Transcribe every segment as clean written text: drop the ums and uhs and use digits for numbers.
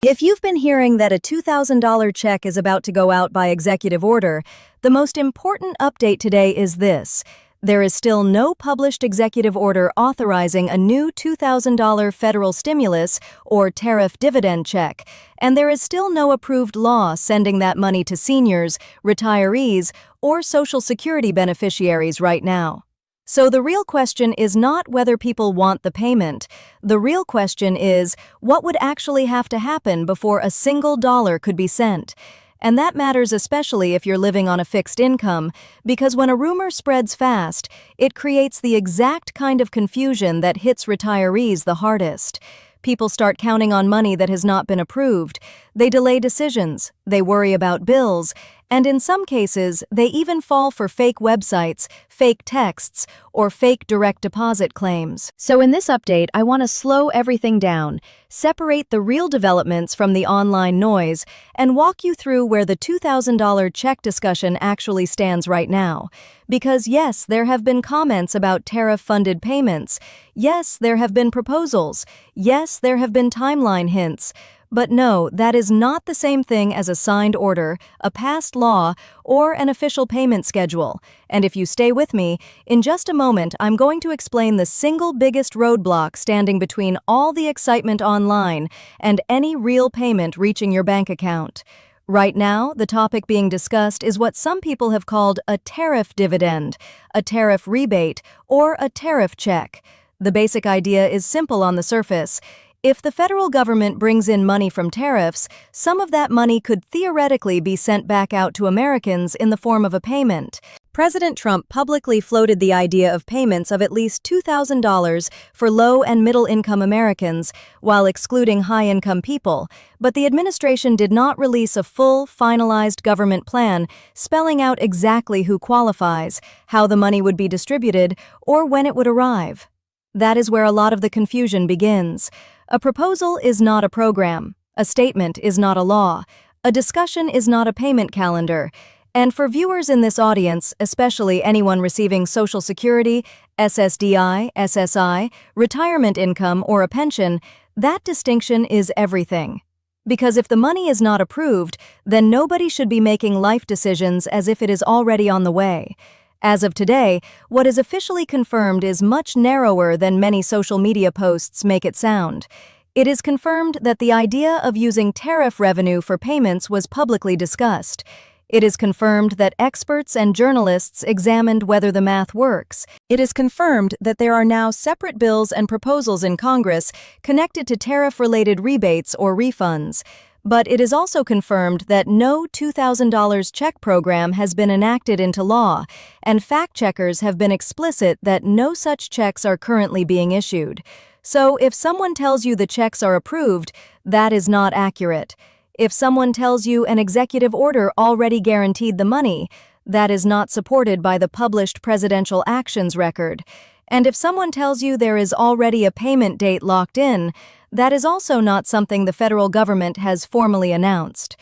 If you've been hearing that a $2,000 check is about to go out by executive order, the most important update today is this. There is still no published executive order authorizing a new $2,000 federal stimulus or tariff dividend check, and there is still no approved law sending that money to seniors, retirees, or Social Security beneficiaries right now. So the real question is not whether people want the payment. The real question is what would actually have to happen before a single dollar could be sent. And that matters especially if you're living on a fixed income, because when a rumor spreads fast, it creates the exact kind of confusion that hits retirees the hardest. People start counting on money that has not been approved. They delay decisions, they worry about bills, and in some cases, they even fall for fake websites, fake texts, or fake direct deposit claims. So in this update, I want to slow everything down, separate the real developments from the online noise, and walk you through where the $2,000 check discussion actually stands right now. Because yes, there have been comments about tariff-funded payments. Yes, there have been proposals. Yes, there have been timeline hints. But no, that is not the same thing as a signed order, a passed law, or an official payment schedule. And if you stay with me, in just a moment I'm going to explain the single biggest roadblock standing between all the excitement online and any real payment reaching your bank account. Right now, the topic being discussed is what some people have called a tariff dividend, a tariff rebate, or a tariff check. The basic idea is simple on the surface. If the federal government brings in money from tariffs, some of that money could theoretically be sent back out to Americans in the form of a payment. President Trump publicly floated the idea of payments of at least $2,000 for low- and middle-income Americans, while excluding high-income people, but the administration did not release a full, finalized government plan spelling out exactly who qualifies, how the money would be distributed, or when it would arrive. That is where a lot of the confusion begins. A proposal is not a program. A statement is not a law. A discussion is not a payment calendar. And for viewers in this audience, especially anyone receiving Social Security, SSDI, SSI, retirement income, or a pension, that distinction is everything. Because if the money is not approved, then nobody should be making life decisions as if it is already on the way. As of today, what is officially confirmed is much narrower than many social media posts make it sound. It is confirmed that the idea of using tariff revenue for payments was publicly discussed. It is confirmed that experts and journalists examined whether the math works. It is confirmed that there are now separate bills and proposals in Congress connected to tariff-related rebates or refunds. But it is also confirmed that no $2,000 check program has been enacted into law, and fact-checkers have been explicit that no such checks are currently being issued. So if someone tells you the checks are approved, that is not accurate. If someone tells you an executive order already guaranteed the money, that is not supported by the published presidential actions record. And if someone tells you there is already a payment date locked in, that is also not something the federal government has formally announced.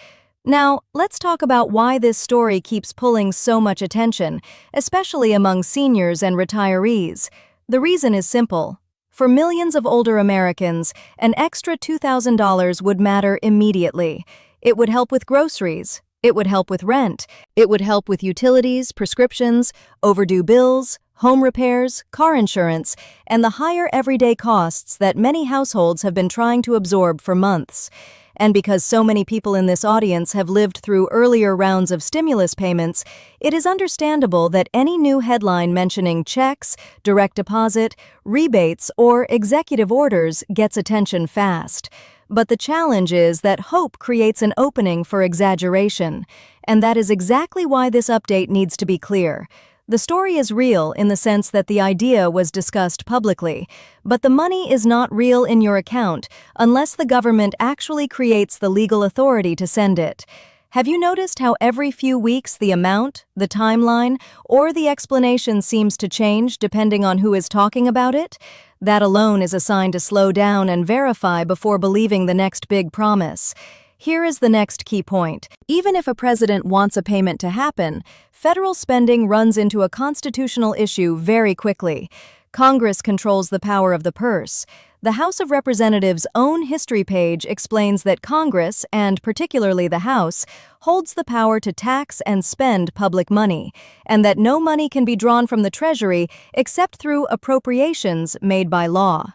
Now, let's talk about why this story keeps pulling so much attention, especially among seniors and retirees. The reason is simple. For millions of older Americans, an extra $2,000 would matter immediately. It would help with groceries. It would help with rent. It would help with utilities, prescriptions, overdue bills, home repairs, car insurance, and the higher everyday costs that many households have been trying to absorb for months. And because so many people in this audience have lived through earlier rounds of stimulus payments, it is understandable that any new headline mentioning checks, direct deposit, rebates, or executive orders gets attention fast. But the challenge is that hope creates an opening for exaggeration, and that is exactly why this update needs to be clear. The story is real in the sense that the idea was discussed publicly, but the money is not real in your account unless the government actually creates the legal authority to send it. Have you noticed how every few weeks the amount, the timeline, or the explanation seems to change depending on who is talking about it? That alone is a sign to slow down and verify before believing the next big promise. Here is the next key point. Even if a president wants a payment to happen, federal spending runs into a constitutional issue very quickly. Congress controls the power of the purse. The House of Representatives' own history page explains that Congress, and particularly the House, holds the power to tax and spend public money, and that no money can be drawn from the Treasury except through appropriations made by law.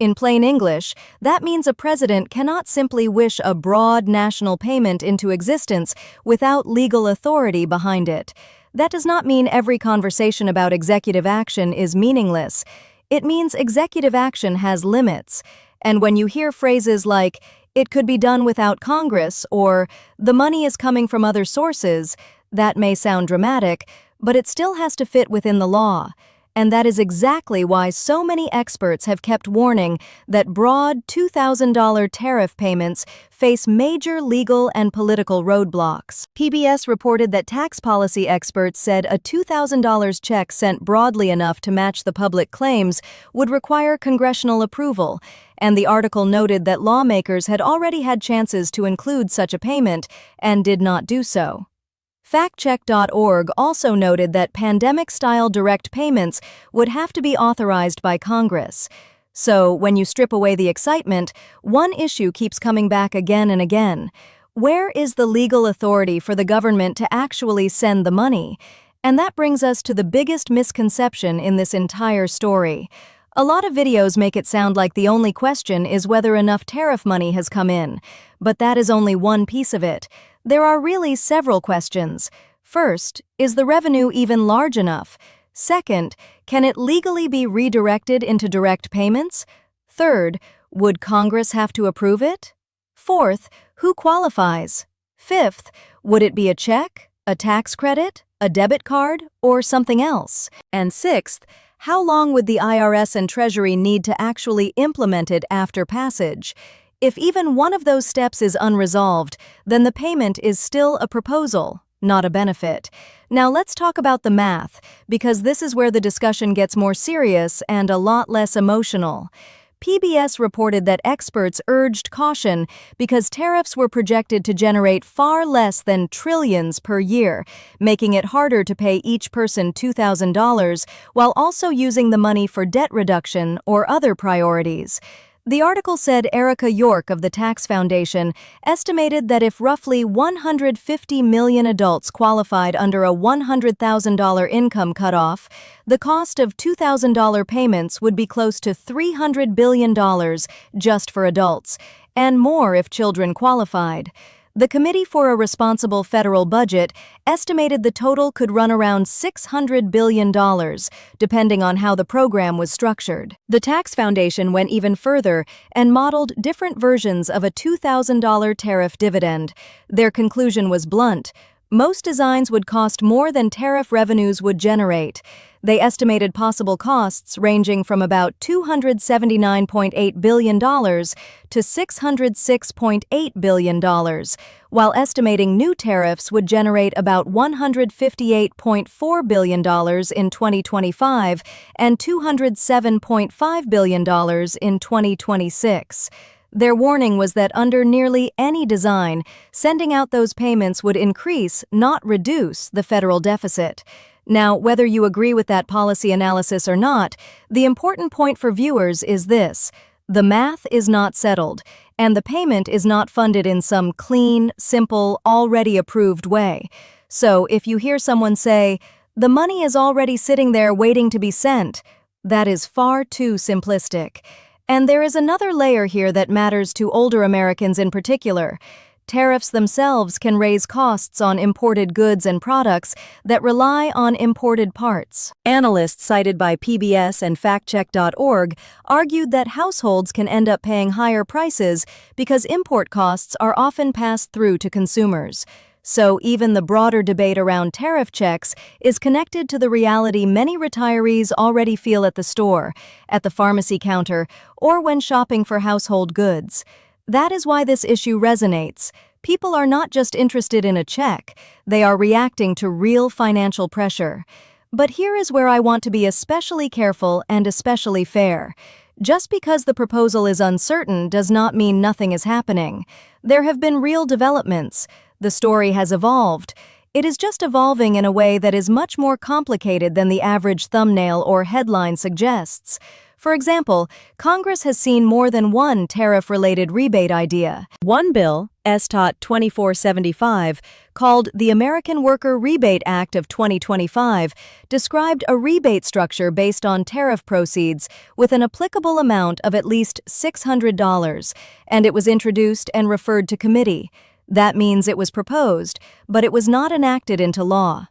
In plain English, that means a president cannot simply wish a broad national payment into existence without legal authority behind it. That does not mean every conversation about executive action is meaningless. It means executive action has limits. And when you hear phrases like, "it could be done without Congress," or "the money is coming from other sources," that may sound dramatic, but it still has to fit within the law. And that is exactly why so many experts have kept warning that broad $2,000 tariff payments face major legal and political roadblocks. PBS reported that tax policy experts said a $2,000 check sent broadly enough to match the public claims would require congressional approval, and the article noted that lawmakers had already had chances to include such a payment and did not do so. Factcheck.org also noted that pandemic-style direct payments would have to be authorized by Congress. So, when you strip away the excitement, one issue keeps coming back again and again. Where is the legal authority for the government to actually send the money? And that brings us to the biggest misconception in this entire story. A lot of videos make it sound like the only question is whether enough tariff money has come in, but that is only one piece of it. There are really several questions. First, is the revenue even large enough? Second, can it legally be redirected into direct payments? Third, would Congress have to approve it? Fourth, who qualifies? Fifth, would it be a check, a tax credit, a debit card, or something else? And sixth, how long would the IRS and Treasury need to actually implement it after passage? If even one of those steps is unresolved, then the payment is still a proposal, not a benefit. Now let's talk about the math, because this is where the discussion gets more serious and a lot less emotional. PBS reported that experts urged caution because tariffs were projected to generate far less than trillions per year, making it harder to pay each person $2,000 while also using the money for debt reduction or other priorities. The article said Erica York of the Tax Foundation estimated that if roughly 150 million adults qualified under a $100,000 income cutoff, the cost of $2,000 payments would be close to $300 billion just for adults, and more if children qualified. The Committee for a Responsible Federal Budget estimated the total could run around $600 billion, depending on how the program was structured. The Tax Foundation went even further and modeled different versions of a $2,000 tariff dividend. Their conclusion was blunt. Most designs would cost more than tariff revenues would generate. They estimated possible costs ranging from about $279.8 billion to $606.8 billion, while estimating new tariffs would generate about $158.4 billion in 2025 and $207.5 billion in 2026. Their warning was that under nearly any design, sending out those payments would increase, not reduce, the federal deficit. Now, whether you agree with that policy analysis or not, the important point for viewers is this: the math is not settled, and the payment is not funded in some clean, simple, already approved way. So, if you hear someone say, "the money is already sitting there waiting to be sent," that is far too simplistic. And there is another layer here that matters to older Americans in particular. Tariffs themselves can raise costs on imported goods and products that rely on imported parts. Analysts cited by PBS and factcheck.org argued that households can end up paying higher prices because import costs are often passed through to consumers. So even the broader debate around tariff checks is connected to the reality many retirees already feel at the store, at the pharmacy counter, or when shopping for household goods. That is why this issue resonates. People are not just interested in a check, they are reacting to real financial pressure. But here is where I want to be especially careful and especially fair. Just because the proposal is uncertain does not mean nothing is happening. There have been real developments. The story has evolved. It is just evolving in a way that is much more complicated than the average thumbnail or headline suggests. For example, Congress has seen more than one tariff-related rebate idea. One bill, STOT 2475, called the American Worker Rebate Act of 2025, described a rebate structure based on tariff proceeds with an applicable amount of at least $600, and it was introduced and referred to committee. That means it was proposed, but it was not enacted into law.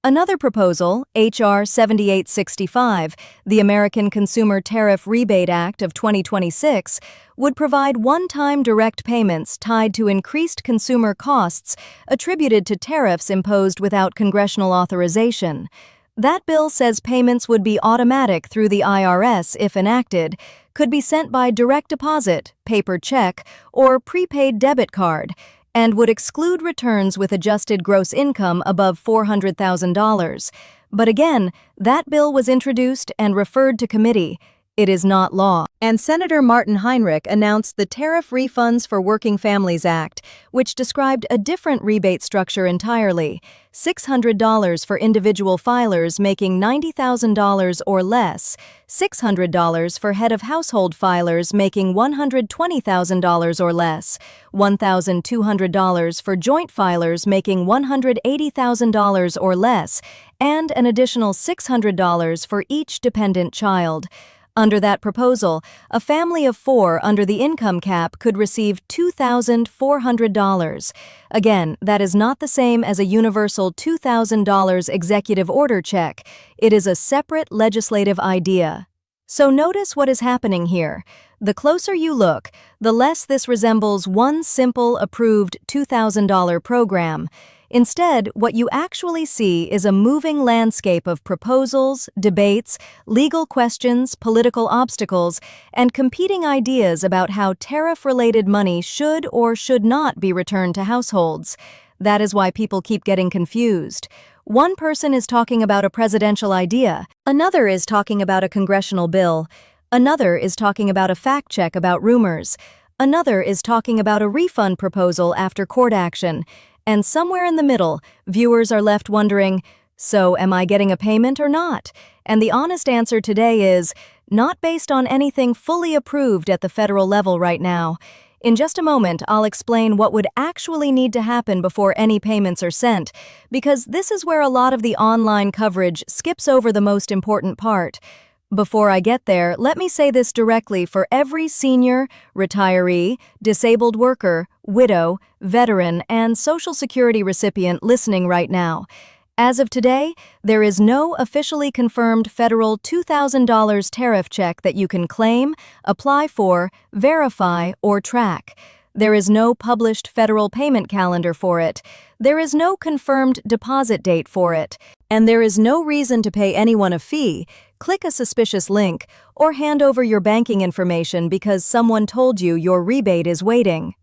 Another proposal, H.R. 7865, the American Consumer Tariff Rebate Act of 2026, would provide one-time direct payments tied to increased consumer costs attributed to tariffs imposed without congressional authorization. That bill says payments would be automatic through the IRS if enacted, could be sent by direct deposit, paper check, or prepaid debit card, and would exclude returns with adjusted gross income above $400,000. But again, that bill was introduced and referred to committee. It is not law. And Senator Martin Heinrich announced the Tariff Refunds for Working Families Act, which described a different rebate structure entirely: $600 for individual filers making $90,000 or less, $600 for head of household filers making $120,000 or less, $1,200 for joint filers making $180,000 or less, and an additional $600 for each dependent child. Under that proposal, a family of 4 under the income cap could receive $2,400. Again, that is not the same as a universal $2,000 executive order check. It is a separate legislative idea. So notice what is happening here. The closer you look, the less this resembles one simple approved $2,000 program. Instead, what you actually see is a moving landscape of proposals, debates, legal questions, political obstacles, and competing ideas about how tariff-related money should or should not be returned to households. That is why people keep getting confused. One person is talking about a presidential idea, another is talking about a congressional bill, another is talking about a fact check about rumors, another is talking about a refund proposal after court action. And somewhere in the middle, viewers are left wondering, so am I getting a payment or not? And the honest answer today is, not based on anything fully approved at the federal level right now. In just a moment, I'll explain what would actually need to happen before any payments are sent, because this is where a lot of the online coverage skips over the most important part. Before I get there, let me say this directly for every senior, retiree, disabled worker, widow, veteran, and Social Security recipient listening right now. As of today, there is no officially confirmed federal $2,000 tariff check that you can claim, apply for, verify, or track. There is no published federal payment calendar for it. There is no confirmed deposit date for it. And there is no reason to pay anyone a fee, click a suspicious link, or hand over your banking information because someone told you your rebate is waiting.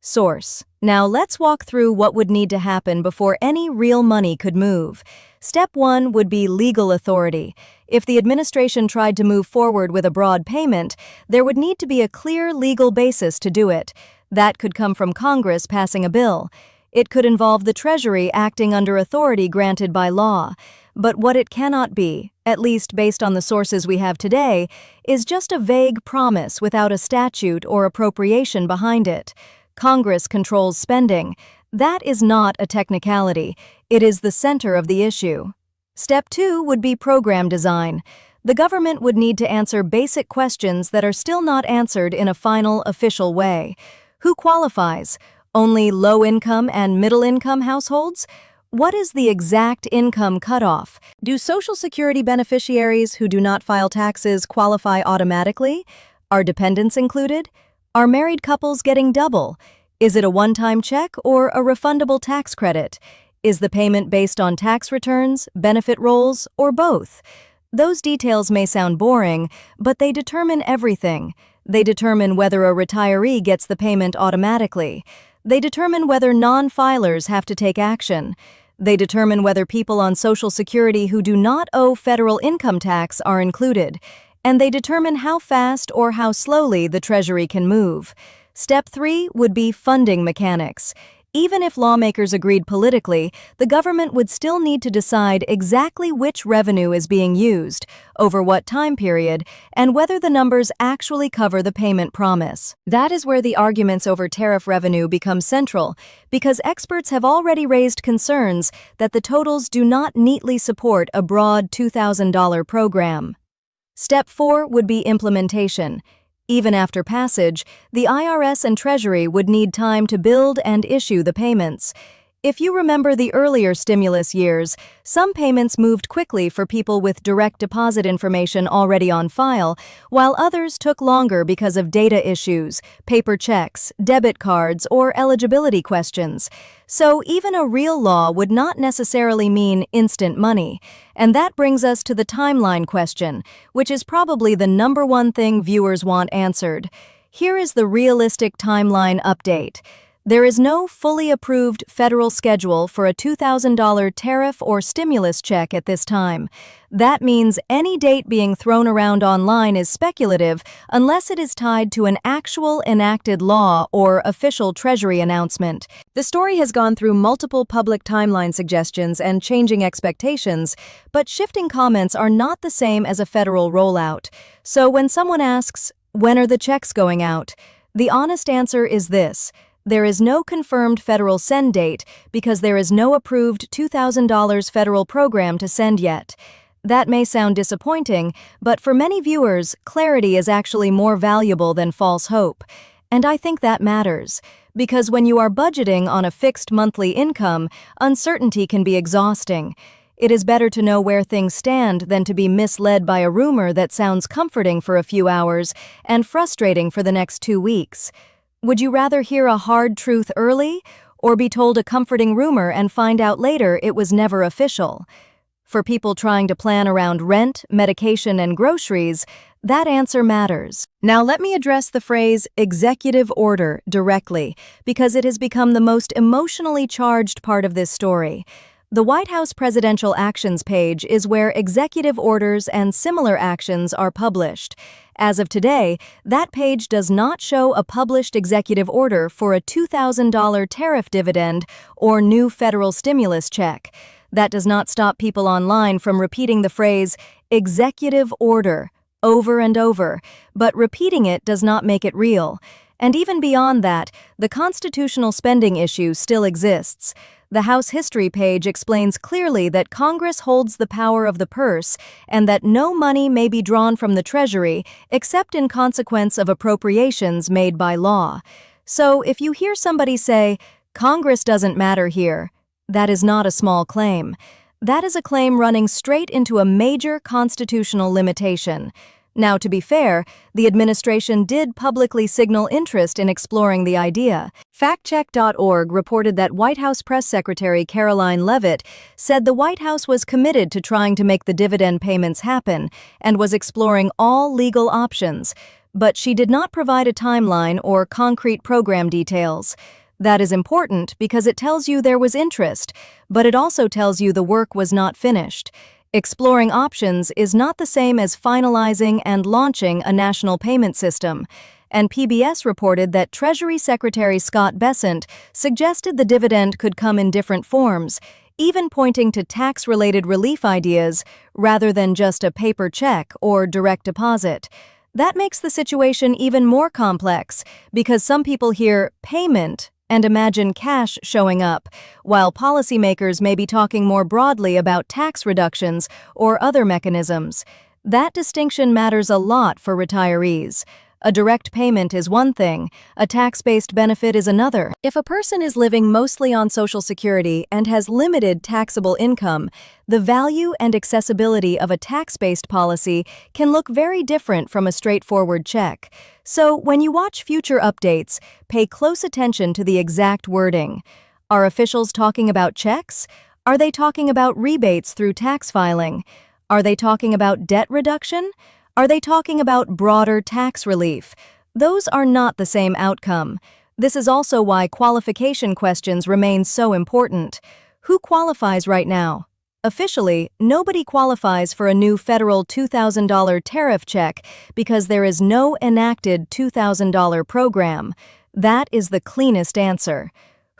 Source. Now let's walk through what would need to happen before any real money could move. Step 1 would be legal authority. If the administration tried to move forward with a broad payment, there would need to be a clear legal basis to do it. That could come from Congress passing a bill. It could involve the Treasury acting under authority granted by law. But what it cannot be, at least based on the sources we have today, is just a vague promise without a statute or appropriation behind it. Congress controls spending. That is not a technicality. It is the center of the issue. Step 2 would be program design. The government would need to answer basic questions that are still not answered in a final, official way. Who qualifies? Only low-income and middle-income households? What is the exact income cutoff? Do Social Security beneficiaries who do not file taxes qualify automatically? Are dependents included? Are married couples getting double? Is it a one-time check or a refundable tax credit? Is the payment based on tax returns, benefit rolls, or both? Those details may sound boring, but they determine everything. They determine whether a retiree gets the payment automatically. They determine whether non-filers have to take action. They determine whether people on Social Security who do not owe federal income tax are included. And they determine how fast or how slowly the Treasury can move. Step 3 would be funding mechanics. Even if lawmakers agreed politically, the government would still need to decide exactly which revenue is being used, over what time period, and whether the numbers actually cover the payment promise. That is where the arguments over tariff revenue become central, because experts have already raised concerns that the totals do not neatly support a broad $2,000 program. Step 4 would be implementation. Even after passage, the IRS and Treasury would need time to build and issue the payments. If you remember the earlier stimulus years, some payments moved quickly for people with direct deposit information already on file, while others took longer because of data issues, paper checks, debit cards, or eligibility questions. So even a real law would not necessarily mean instant money. And that brings us to the timeline question, which is probably the #1 thing viewers want answered. Here is the realistic timeline update. There is no fully approved federal schedule for a $2,000 tariff or stimulus check at this time. That means any date being thrown around online is speculative unless it is tied to an actual enacted law or official Treasury announcement. The story has gone through multiple public timeline suggestions and changing expectations, but shifting comments are not the same as a federal rollout. So when someone asks, "When are the checks going out?" the honest answer is this: there is no confirmed federal send date because there is no approved $2,000 federal program to send yet. That may sound disappointing, but for many viewers, clarity is actually more valuable than false hope. And I think that matters, because when you are budgeting on a fixed monthly income, uncertainty can be exhausting. It is better to know where things stand than to be misled by a rumor that sounds comforting for a few hours and frustrating for the next 2 weeks. Would you rather hear a hard truth early, or be told a comforting rumor and find out later it was never official? For people trying to plan around rent, medication, and groceries, that answer matters. Now let me address the phrase executive order directly, because it has become the most emotionally charged part of this story. The White House Presidential Actions page is where executive orders and similar actions are published. As of today, that page does not show a published executive order for a $2,000 tariff dividend or new federal stimulus check. That does not stop people online from repeating the phrase executive order over and over, but repeating it does not make it real. And even beyond that, the constitutional spending issue still exists. The House History page explains clearly that Congress holds the power of the purse and that no money may be drawn from the Treasury except in consequence of appropriations made by law. So if you hear somebody say, "Congress doesn't matter here," that is not a small claim. That is a claim running straight into a major constitutional limitation. Now, to be fair, the administration did publicly signal interest in exploring the idea. FactCheck.org reported that White House Press Secretary Caroline Leavitt said the White House was committed to trying to make the dividend payments happen and was exploring all legal options, but she did not provide a timeline or concrete program details. That is important because it tells you there was interest, but it also tells you the work was not finished. Exploring options is not the same as finalizing and launching a national payment system, and PBS reported that Treasury Secretary Scott Bessent suggested the dividend could come in different forms, even pointing to tax-related relief ideas rather than just a paper check or direct deposit. That makes the situation even more complex because some people hear payment and imagine cash showing up, while policymakers may be talking more broadly about tax reductions or other mechanisms. That distinction matters a lot for retirees. A direct payment is one thing, a tax-based benefit is another. If a person is living mostly on Social Security and has limited taxable income, the value and accessibility of a tax-based policy can look very different from a straightforward check. So, when you watch future updates, pay close attention to the exact wording. Are officials talking about checks? Are they talking about rebates through tax filing? Are they talking about debt reduction? Are they talking about broader tax relief? Those are not the same outcome. This is also why qualification questions remain so important. Who qualifies right now? Officially, nobody qualifies for a new federal $2,000 tariff check because there is no enacted $2,000 program. That is the cleanest answer.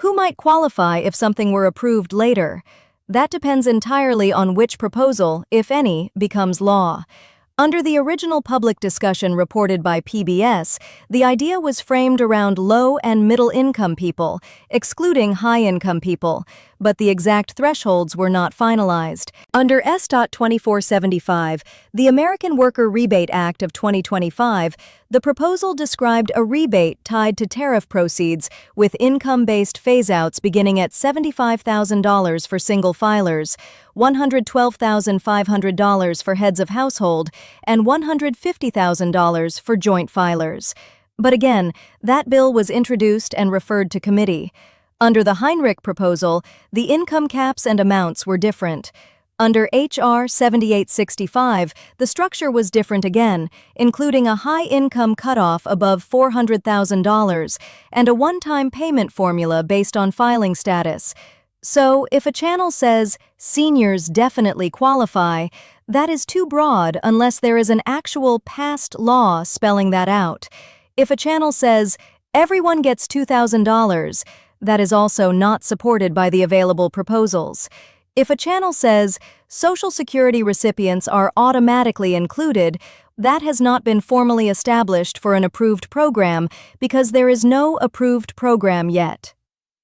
Who might qualify if something were approved later? That depends entirely on which proposal, if any, becomes law. Under the original public discussion reported by PBS, the idea was framed around low and middle-income people, excluding high-income people, but the exact thresholds were not finalized. Under S.2475, the American Worker Rebate Act of 2025, the proposal described a rebate tied to tariff proceeds with income-based phase-outs beginning at $75,000 for single filers, $112,500 for heads of household, and $150,000 for joint filers. But again, that bill was introduced and referred to committee. Under the Heinrich proposal, the income caps and amounts were different. Under H.R. 7865, the structure was different again, including a high-income cutoff above $400,000 and a one-time payment formula based on filing status. So, if a channel says, "Seniors definitely qualify," that is too broad unless there is an actual past law spelling that out. If a channel says, "Everyone gets $2,000," that is also not supported by the available proposals. If a channel says, "Social Security recipients are automatically included," that has not been formally established for an approved program because there is no approved program yet.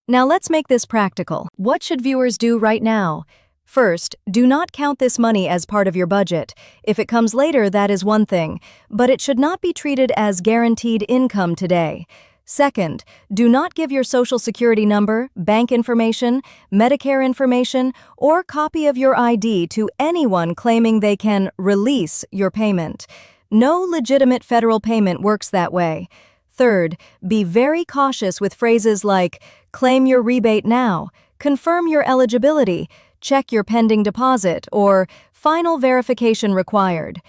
Now let's make this practical. What should viewers do right now? First, do not count this money as part of your budget. If it comes later, that is one thing, but it should not be treated as guaranteed income today. Second, do not give your Social Security number, bank information, Medicare information, or copy of your ID to anyone claiming they can release your payment. No legitimate federal payment works that way. Third, be very cautious with phrases like, "Claim your rebate now," "Confirm your eligibility," "Check your pending deposit," or "Final verification required."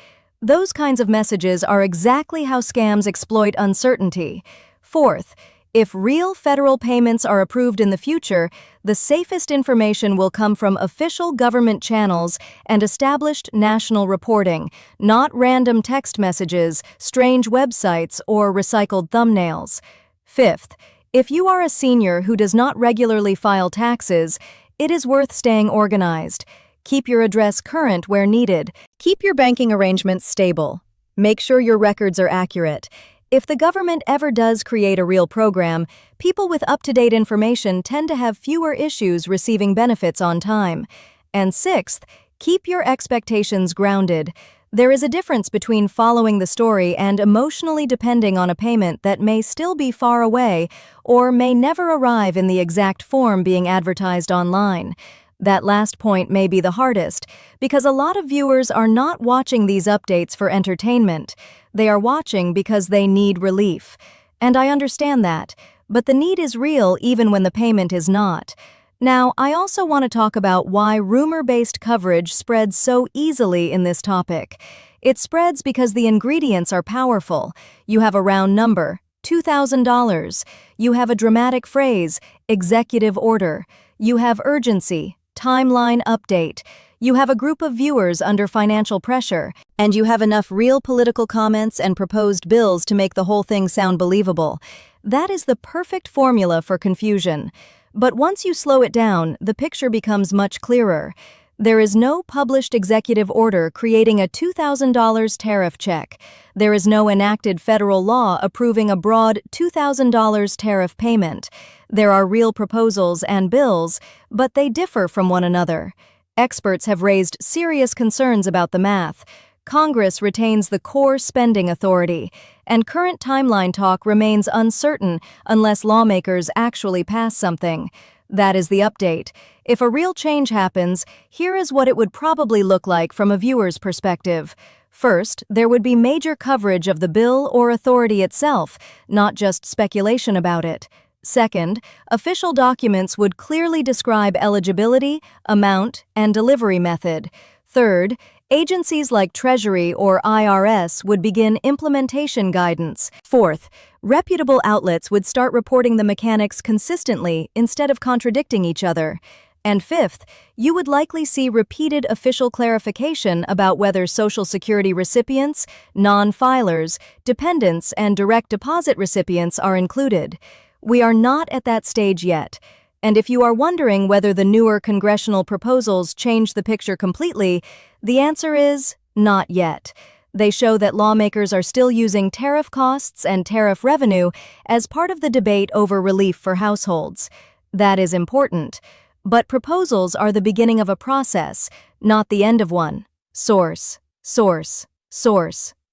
Those kinds of messages are exactly how scams exploit uncertainty. Fourth, if real federal payments are approved in the future, the safest information will come from official government channels and established national reporting, not random text messages, strange websites, or recycled thumbnails. Fifth, if you are a senior who does not regularly file taxes, it is worth staying organized. Keep your address current where needed. Keep your banking arrangements stable. Make sure your records are accurate. If the government ever does create a real program, people with up-to-date information tend to have fewer issues receiving benefits on time. And sixth, keep your expectations grounded. There is a difference between following the story and emotionally depending on a payment that may still be far away or may never arrive in the exact form being advertised online. That last point may be the hardest, because a lot of viewers are not watching these updates for entertainment. They are watching because they need relief. And I understand that, but the need is real even when the payment is not. Now, I also want to talk about why rumor-based coverage spreads so easily in this topic. It spreads because the ingredients are powerful. You have a round number, $2,000. You have a dramatic phrase, executive order. You have urgency, timeline update. You have a group of viewers under financial pressure, and you have enough real political comments and proposed bills to make the whole thing sound believable. That is the perfect formula for confusion. But once you slow it down, the picture becomes much clearer. There is no published executive order creating a $2,000 tariff check. There is no enacted federal law approving a broad $2,000 tariff payment. There are real proposals and bills, but they differ from one another. Experts have raised serious concerns about the math. Congress retains the core spending authority, and current timeline talk remains uncertain unless lawmakers actually pass something. That is the update. If a real change happens, here is what it would probably look like from a viewer's perspective. First, there would be major coverage of the bill or authority itself, not just speculation about it. Second, official documents would clearly describe eligibility, amount, and delivery method. Third, agencies like Treasury or IRS would begin implementation guidance. Fourth, reputable outlets would start reporting the mechanics consistently instead of contradicting each other. And fifth, you would likely see repeated official clarification about whether Social Security recipients, non-filers, dependents, and direct deposit recipients are included. We are not at that stage yet. And if you are wondering whether the newer congressional proposals change the picture completely, the answer is not yet. They show that lawmakers are still using tariff costs and tariff revenue as part of the debate over relief for households. That is important. But proposals are the beginning of a process, not the end of one. Source.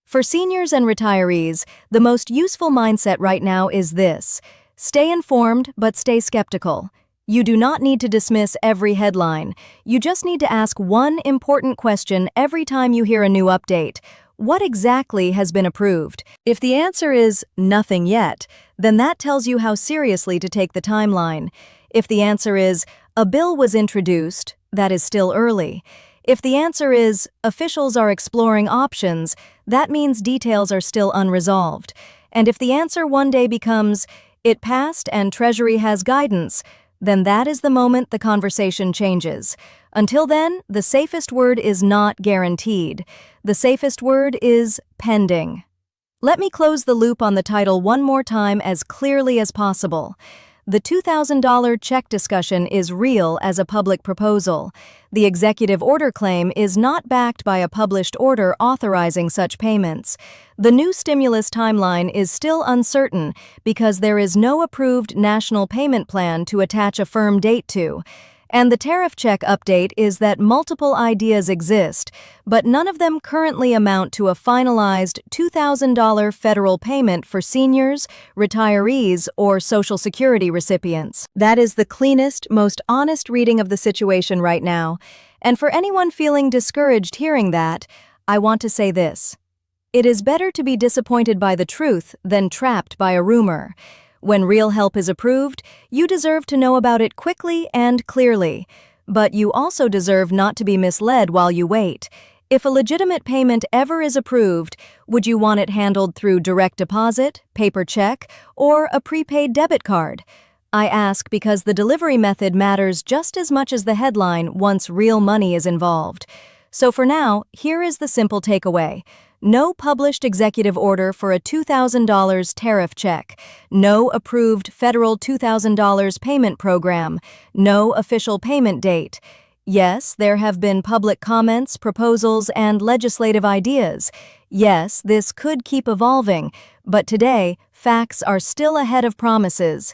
For seniors and retirees, the most useful mindset right now is this: stay informed, but stay skeptical. You do not need to dismiss every headline. You just need to ask one important question every time you hear a new update. What exactly has been approved? If the answer is nothing yet, then that tells you how seriously to take the timeline. If the answer is a bill was introduced, that is still early. If the answer is officials are exploring options, that means details are still unresolved. And if the answer one day becomes it passed and Treasury has guidance, then that is the moment the conversation changes. Until then, the safest word is not guaranteed. The safest word is pending. Let me close the loop on the title one more time as clearly as possible. The $2,000 check discussion is real as a public proposal. The executive order claim is not backed by a published order authorizing such payments. The new stimulus timeline is still uncertain because there is no approved national payment plan to attach a firm date to. And the tariff check update is that multiple ideas exist, but none of them currently amount to a finalized $2,000 federal payment for seniors, retirees, or Social Security recipients. That is the cleanest, most honest reading of the situation right now. And for anyone feeling discouraged hearing that, I want to say this: it is better to be disappointed by the truth than trapped by a rumor. When real help is approved, you deserve to know about it quickly and clearly. But you also deserve not to be misled while you wait. If a legitimate payment ever is approved, would you want it handled through direct deposit, paper check, or a prepaid debit card? I ask because the delivery method matters just as much as the headline once real money is involved. So for now, here is the simple takeaway. No published executive order for a $2,000 tariff check. No approved federal $2,000 payment program. No official payment date. Yes, there have been public comments, proposals, and legislative ideas. Yes, this could keep evolving, but today, facts are still ahead of promises.